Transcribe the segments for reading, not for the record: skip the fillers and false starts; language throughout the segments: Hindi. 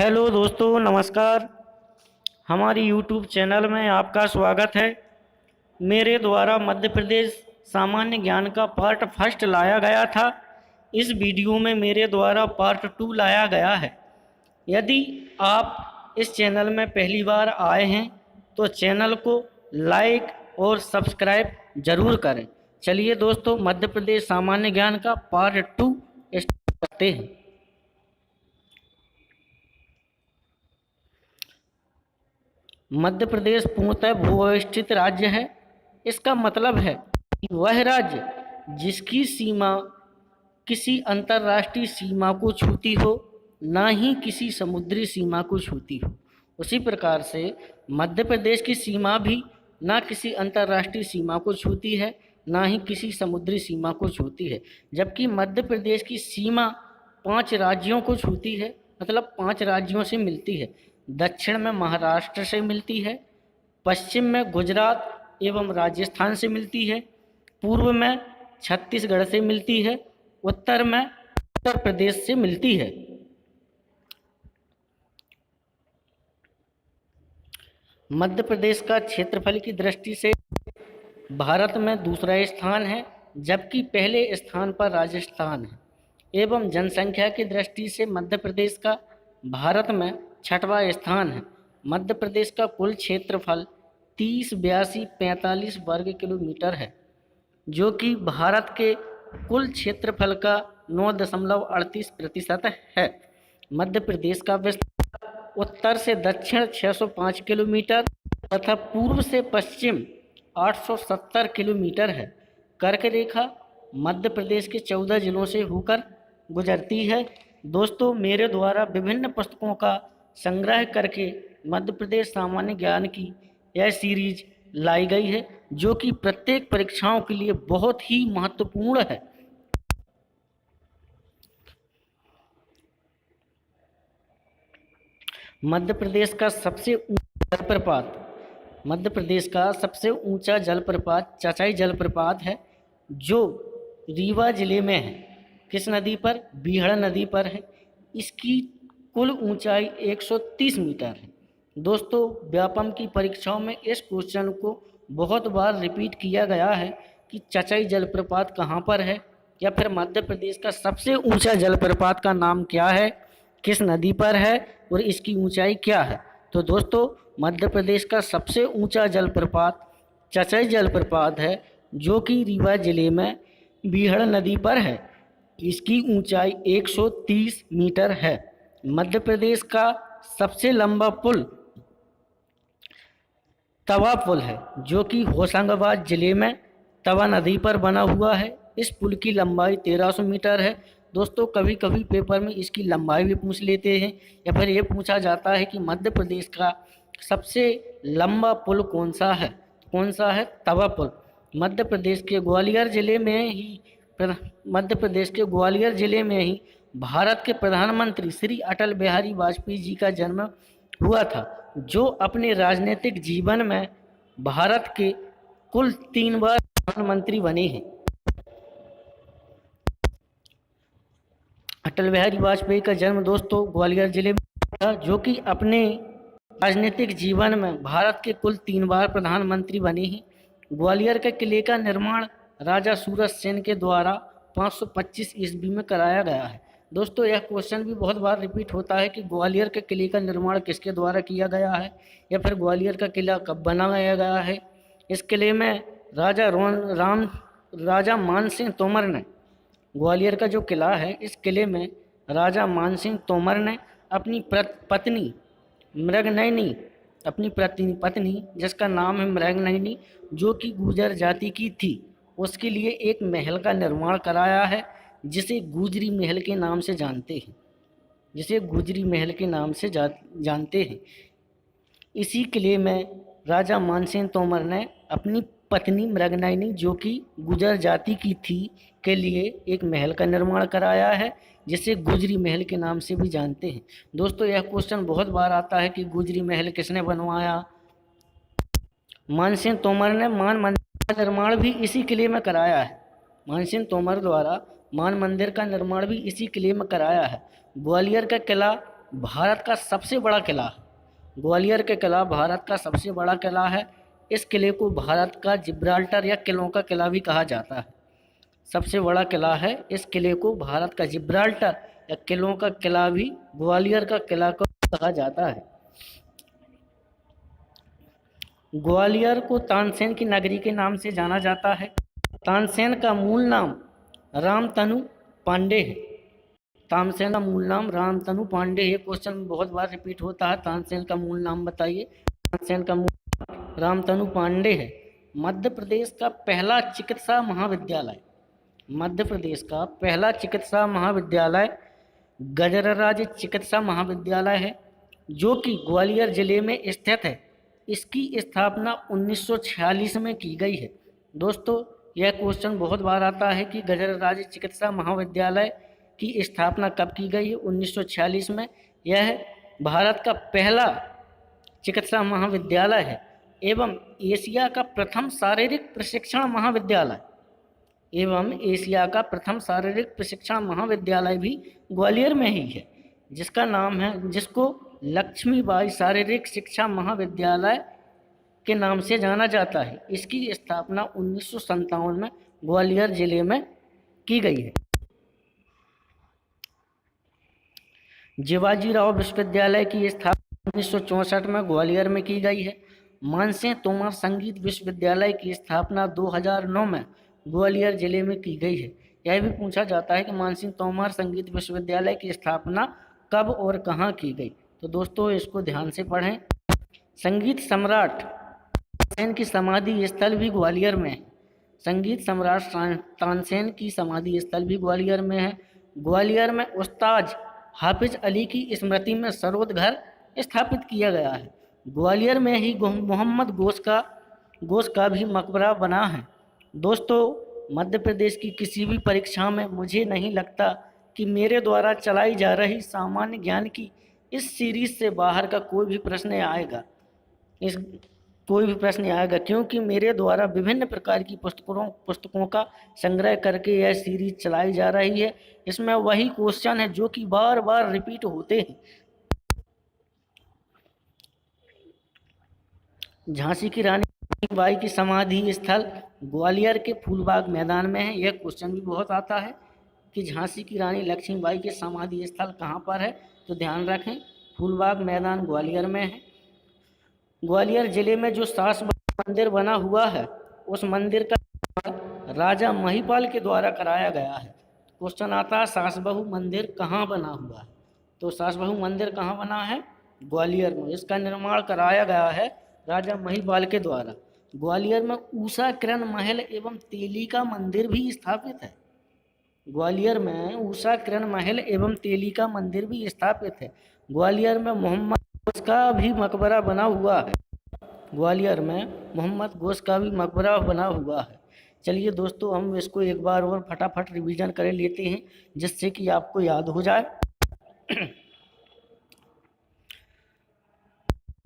हेलो दोस्तों, नमस्कार। हमारी यूट्यूब चैनल में आपका स्वागत है। मेरे द्वारा मध्य प्रदेश सामान्य ज्ञान का पार्ट फर्स्ट लाया गया था। इस वीडियो में मेरे द्वारा पार्ट 2 लाया गया है। यदि आप इस चैनल में पहली बार आए हैं तो चैनल को लाइक और सब्सक्राइब जरूर करें। चलिए दोस्तों, मध्य प्रदेश सामान्य ज्ञान का पार्ट 2 स्टार्ट करते हैं। मध्य प्रदेश पूर्णतः भू-अवस्थित राज्य है। इसका मतलब है कि वह राज्य जिसकी सीमा किसी अंतर्राष्ट्रीय सीमा को छूती हो, ना ही किसी समुद्री सीमा को छूती हो। उसी प्रकार से मध्य प्रदेश की सीमा भी ना किसी अंतर्राष्ट्रीय सीमा को छूती है, ना ही किसी समुद्री सीमा को छूती है। जबकि मध्य प्रदेश की सीमा 5 राज्यों को छूती है, मतलब 5 राज्यों से मिलती है। दक्षिण में महाराष्ट्र से मिलती है, पश्चिम में गुजरात एवं राजस्थान से मिलती है, पूर्व में छत्तीसगढ़ से मिलती है, उत्तर में उत्तर प्रदेश से मिलती है। मध्य प्रदेश का क्षेत्रफल की दृष्टि से भारत में दूसरा स्थान है, जबकि पहले स्थान पर राजस्थान है। एवं जनसंख्या की दृष्टि से मध्य प्रदेश का भारत में 6वां स्थान है। मध्य प्रदेश का कुल क्षेत्रफल 30,82,45 वर्ग किलोमीटर है, जो कि भारत के कुल क्षेत्रफल का 9.38% है। मध्य प्रदेश का विस्तार उत्तर से दक्षिण 605 किलोमीटर तथा पूर्व से पश्चिम 870 किलोमीटर है। कर्क रेखा मध्य प्रदेश के 14 जिलों से होकर गुजरती है। दोस्तों, मेरे द्वारा विभिन्न पुस्तकों का संग्रह करके मध्य प्रदेश सामान्य ज्ञान की यह सीरीज लाई गई है, जो कि प्रत्येक परीक्षाओं के लिए बहुत ही महत्वपूर्ण है। मध्य प्रदेश का सबसे ऊंचा जलप्रपात मध्य प्रदेश का सबसे ऊंचा जलप्रपात चचाई जलप्रपात है, जो रीवा जिले में है। किस नदी पर? बीहड़ नदी पर है। इसकी कुल ऊंचाई 130 मीटर है। दोस्तों, व्यापम की परीक्षाओं में इस क्वेश्चन को बहुत बार रिपीट किया गया है कि चचाई जलप्रपात कहाँ पर है, या फिर मध्य प्रदेश का सबसे ऊंचा जलप्रपात का नाम क्या है, किस नदी पर है और इसकी ऊंचाई क्या है। तो दोस्तों, मध्य प्रदेश का सबसे ऊंचा जलप्रपात चचाई जलप्रपात है, जो कि रीवा जिले में बीहड़ नदी पर है। इसकी ऊंचाई 130 मीटर है। मध्य प्रदेश का सबसे लंबा पुल तवा पुल है, जो कि होशंगाबाद जिले में तवा नदी पर बना हुआ है। इस पुल की लंबाई 1300 मीटर है। दोस्तों, कभी कभी पेपर में इसकी लंबाई भी पूछ लेते हैं, या फिर ये पूछा जाता है कि मध्य प्रदेश का सबसे लंबा पुल कौन सा है। कौन सा है? तवा पुल। मध्य प्रदेश के ग्वालियर जिले में ही भारत के प्रधानमंत्री श्री अटल बिहारी वाजपेयी जी का जन्म हुआ था, जो अपने राजनीतिक जीवन में भारत के कुल 3 बार प्रधानमंत्री बने हैं। अटल बिहारी वाजपेयी का जन्म दोस्तों ग्वालियर जिले में था, जो कि अपने राजनीतिक जीवन में भारत के कुल 3 बार प्रधानमंत्री बने हैं। ग्वालियर के किले का निर्माण राजा सूरज सेन के द्वारा 525 ईस्वी में कराया गया है। दोस्तों, यह क्वेश्चन भी बहुत बार रिपीट होता है कि ग्वालियर के किले का निर्माण किसके द्वारा किया गया है, या फिर ग्वालियर का किला कब बनाया गया है। इस किले में राजा मानसिंह तोमर ने, ग्वालियर का जो किला है, इस किले में राजा मानसिंह तोमर ने अपनी पत्नी मृगनयनी जिसका नाम है मृगनयनी, जो कि गुर्जर जाति की थी, उसके लिए एक महल का निर्माण कराया है, जिसे गुजरी महल के नाम से जानते हैं। इसी किले में राजा मानसिंह तोमर ने अपनी पत्नी मृगनयनी, जो कि गुर्जर जाति की थी, के लिए एक महल का निर्माण कराया है, जिसे गुजरी महल के नाम से भी जानते हैं। दोस्तों, यह क्वेश्चन बहुत बार आता है कि गुजरी महल किसने बनवाया। मानसिंह तोमर ने मान मंदिर का निर्माण भी इसी किले में कराया है। मानसिंह तोमर द्वारा मान मंदिर का निर्माण भी इसी किले में कराया है। ग्वालियर का किला भारत का सबसे बड़ा किला है। ग्वालियर के किला भारत का सबसे बड़ा किला है। इस किले को भारत का जिब्राल्टर या किलों का किला भी कहा जाता है। सबसे बड़ा किला है। इस किले को भारत का जिब्राल्टर या किलों का किला भी ग्वालियर का किला को कहा जाता है। ग्वालियर को तानसेन की नगरी के नाम से जाना जाता है। तानसेन का मूल नाम रामतनु पांडे है। तानसेन का मूल नाम रामतनु पांडे है। क्वेश्चन बहुत बार रिपीट होता है, तानसेन का मूल नाम बताइए। तानसेन का मूल रामतनु पांडे है। मध्य प्रदेश का पहला चिकित्सा महाविद्यालय, मध्य प्रदेश का पहला चिकित्सा महाविद्यालय गजराराज चिकित्सा महाविद्यालय है, जो कि ग्वालियर जिले में स्थित है। इसकी स्थापना 1946 में की गई है। दोस्तों, यह क्वेश्चन बहुत बार आता है कि गजराराज चिकित्सा महाविद्यालय की स्थापना कब की गई है? 1946 में। यह भारत का पहला चिकित्सा महाविद्यालय है एवं एशिया का प्रथम शारीरिक प्रशिक्षण महाविद्यालय भी ग्वालियर में ही है, जिसको लक्ष्मीबाई शारीरिक शिक्षा महाविद्यालय के नाम से जाना जाता है। इसकी स्थापना 1957 में ग्वालियर जिले में की गई है। शिवाजीराव विश्वविद्यालय की स्थापना 1964 में ग्वालियर में की गई है। मानसिंह तोमर संगीत विश्वविद्यालय की स्थापना 2009 में ग्वालियर जिले में की गई है। यह भी पूछा जाता है कि मानसिंह तोमर संगीत विश्वविद्यालय की स्थापना कब और कहाँ की गई। तो दोस्तों, इसको ध्यान से पढ़ें। संगीत सम्राट तानसेन की समाधि स्थल भी ग्वालियर में है। संगीत सम्राट तानसेन की समाधि स्थल भी ग्वालियर में है। ग्वालियर में उस्ताद हाफिज अली की स्मृति में सरोद घर स्थापित किया गया है। ग्वालियर में ही मोहम्मद गोश का भी मकबरा बना है। दोस्तों, मध्य प्रदेश की किसी भी परीक्षा में मुझे नहीं लगता कि मेरे द्वारा चलाई जा रही सामान्य ज्ञान की इस सीरीज से बाहर का कोई भी प्रश्न आएगा, क्योंकि मेरे द्वारा विभिन्न प्रकार की पुस्तकों का संग्रह करके यह सीरीज चलाई जा रही है। इसमें वही क्वेश्चन है जो कि बार बार रिपीट होते हैं। झांसी की रानी लक्ष्मीबाई की समाधि स्थल ग्वालियर के फूलबाग मैदान में है। यह क्वेश्चन भी बहुत आता है कि झांसी की रानी लक्ष्मीबाई के समाधि स्थल कहाँ पर है, तो ध्यान रखें, फूलबाग मैदान ग्वालियर में है। ग्वालियर जिले में जो सासबहू मंदिर बना हुआ है, उस मंदिर का निर्माण राजा महिपाल के द्वारा कराया गया है। क्वेश्चन आता है सासबहू मंदिर कहाँ बना हुआ है, तो सासबहू मंदिर कहाँ बना है? ग्वालियर में। इसका निर्माण कराया गया है राजा महिपाल के द्वारा। ग्वालियर में उषा किरण महल एवं तेलिका मंदिर भी स्थापित है। ग्वालियर में उषा किरण महल एवं तेलिका मंदिर भी स्थापित है। ग्वालियर में मोहम्मद गोश का भी मकबरा बना हुआ है। ग्वालियर में मोहम्मद गोश का भी मकबरा बना हुआ है। चलिए दोस्तों, हम इसको एक बार और फटाफट रिवीजन कर लेते हैं, जिससे कि आपको याद हो जाए।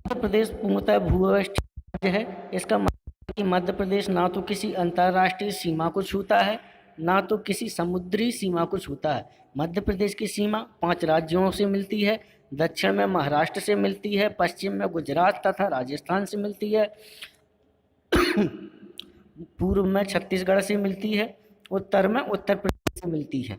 मध्य प्रदेश पूर्णतः भूव्यवस्थित राज्य है। इसका मतलब है कि मध्य प्रदेश ना तो किसी अंतर्राष्ट्रीय सीमा को छूता है, ना तो किसी समुद्री सीमा को छूता है। मध्य प्रदेश की सीमा 5 राज्यों से मिलती है। दक्षिण में महाराष्ट्र से मिलती है, पश्चिम में गुजरात तथा राजस्थान से मिलती है, पूर्व में छत्तीसगढ़ से मिलती है, उत्तर में उत्तर प्रदेश से मिलती है।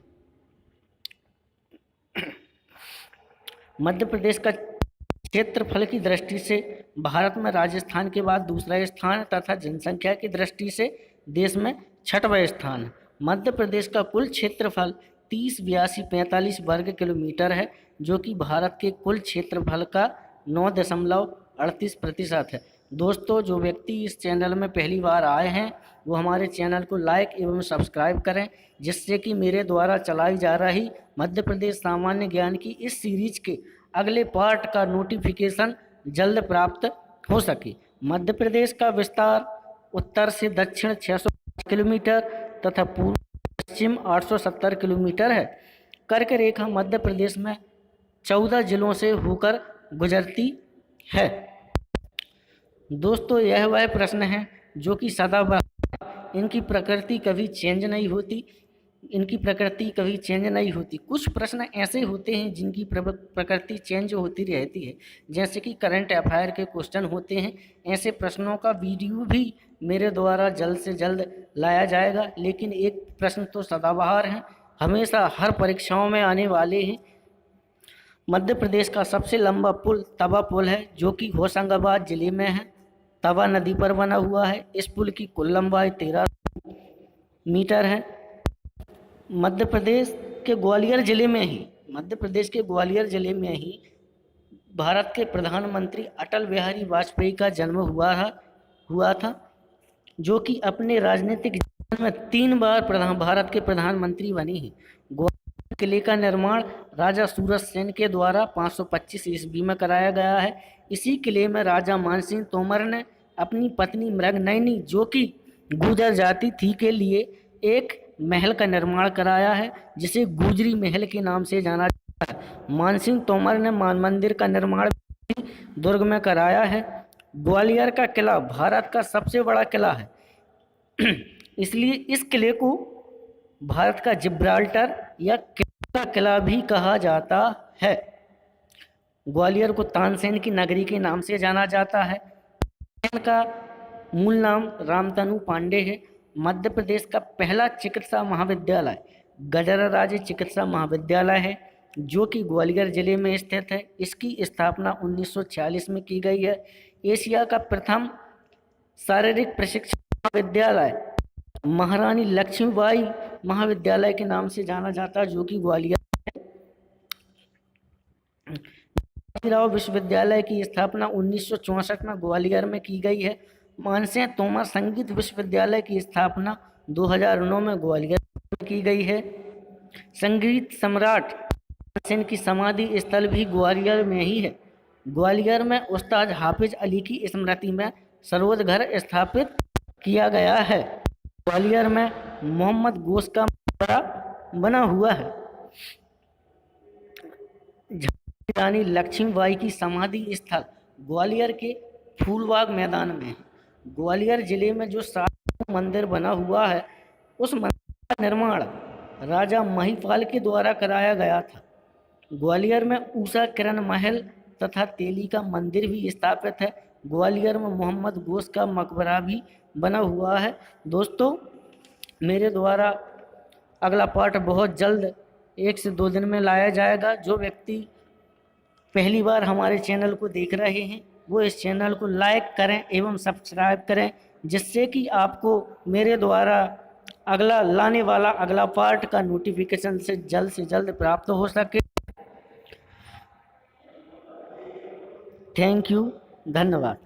मध्य प्रदेश का क्षेत्रफल की दृष्टि से भारत में राजस्थान के बाद दूसरा स्थान तथा जनसंख्या की दृष्टि से देश में 6वां स्थान है। मध्य प्रदेश का कुल क्षेत्रफल 30,82,45 वर्ग किलोमीटर है, जो कि भारत के कुल क्षेत्रफल का 9.38% है। दोस्तों, जो व्यक्ति इस चैनल में पहली बार आए हैं, वो हमारे चैनल को लाइक एवं सब्सक्राइब करें, जिससे कि मेरे द्वारा चलाई जा रही मध्य प्रदेश सामान्य ज्ञान की इस सीरीज के अगले पार्ट का नोटिफिकेशन जल्द प्राप्त हो सके। मध्य प्रदेश का विस्तार उत्तर से दक्षिण 605 किलोमीटर तथा पूर्व पश्चिम 870 किलोमीटर है। कर्क रेखा मध्य प्रदेश में 14 जिलों से होकर गुजरती है। दोस्तों, यह वह प्रश्न है जो कि सदाबहार, इनकी प्रकृति कभी चेंज नहीं होती। इनकी प्रकृति कभी चेंज नहीं होती। कुछ प्रश्न ऐसे होते हैं जिनकी प्रकृति चेंज होती रहती है, जैसे कि करंट अफेयर के क्वेश्चन होते हैं। ऐसे प्रश्नों का वीडियो भी मेरे द्वारा जल्द से जल्द लाया जाएगा। लेकिन एक प्रश्न तो सदाबहार हैं, हमेशा हर परीक्षाओं में आने वाले हैं। मध्य प्रदेश का सबसे लंबा पुल तवा पुल है, जो कि होशंगाबाद जिले में है। तवा नदी पर बना हुआ है। इस पुल की कुल लंबाई 13 मीटर है। मध्य प्रदेश के ग्वालियर जिले में ही भारत के प्रधानमंत्री अटल बिहारी वाजपेयी का जन्म हुआ था, जो कि अपने राजनीतिक जीवन में 3 बार भारत के प्रधानमंत्री बने हैं। ग्वालियर किले का निर्माण राजा सूरज सेन के द्वारा 525 ईस्वी में कराया गया है। इसी किले में राजा मानसिंह तोमर ने अपनी पत्नी मृगनयनी, जो कि गुर्जर जाति थी, के लिए एक महल का निर्माण कराया है, जिसे गुजरी महल के नाम से जाना जाता है। मानसिंह तोमर ने मान मंदिर का निर्माण दुर्ग में कराया है। ग्वालियर का किला भारत का सबसे बड़ा किला है, इसलिए इस किले को भारत का जिब्राल्टर या किला भी कहा जाता है। ग्वालियर को तानसेन की नगरी के नाम से जाना जाता है। इनका मूल नाम रामतनु पांडे है। मध्य प्रदेश का पहला चिकित्सा महाविद्यालय गजरा राज्य चिकित्सा महाविद्यालय है, जो कि ग्वालियर जिले में स्थित है। इसकी स्थापना 1946 में की गई है। एशिया का प्रथम शारीरिक प्रशिक्षण महाविद्यालय महारानी लक्ष्मीबाई महाविद्यालय के नाम से जाना जाता है, जो कि ग्वालियर है। बाजीराव विश्वविद्यालय की स्थापना 1964 में ग्वालियर में की गई है। मानसिंह तोमर संगीत विश्वविद्यालय की स्थापना 2009 में ग्वालियर में की गई है। संगीत सम्राट तानसेन की समाधि स्थल भी ग्वालियर में ही है। ग्वालियर में उस्ताद हाफिज अली की स्मृति में सरोद घर स्थापित किया गया है। ग्वालियर में मोहम्मद गोश का मकबरा बना हुआ है। रानी लक्ष्मीबाई की समाधि स्थल ग्वालियर के फूलबाग मैदान में है। ग्वालियर जिले में जो सात मंदिर बना हुआ है, उस मंदिर का निर्माण राजा महिपाल के द्वारा कराया गया था। ग्वालियर में उषा किरण महल तथा तेली का मंदिर भी स्थापित है। ग्वालियर में मोहम्मद गोश का मकबरा भी बना हुआ है। दोस्तों, मेरे द्वारा अगला पार्ट बहुत जल्द 1 से 2 दिन में लाया जाएगा। जो व्यक्ति पहली बार हमारे चैनल को देख रहे हैं, वो इस चैनल को लाइक करें एवं सब्सक्राइब करें, जिससे कि आपको मेरे द्वारा अगला लाने वाला अगला पार्ट का नोटिफिकेशन से जल्द प्राप्त हो सके। थैंक यू, धन्यवाद।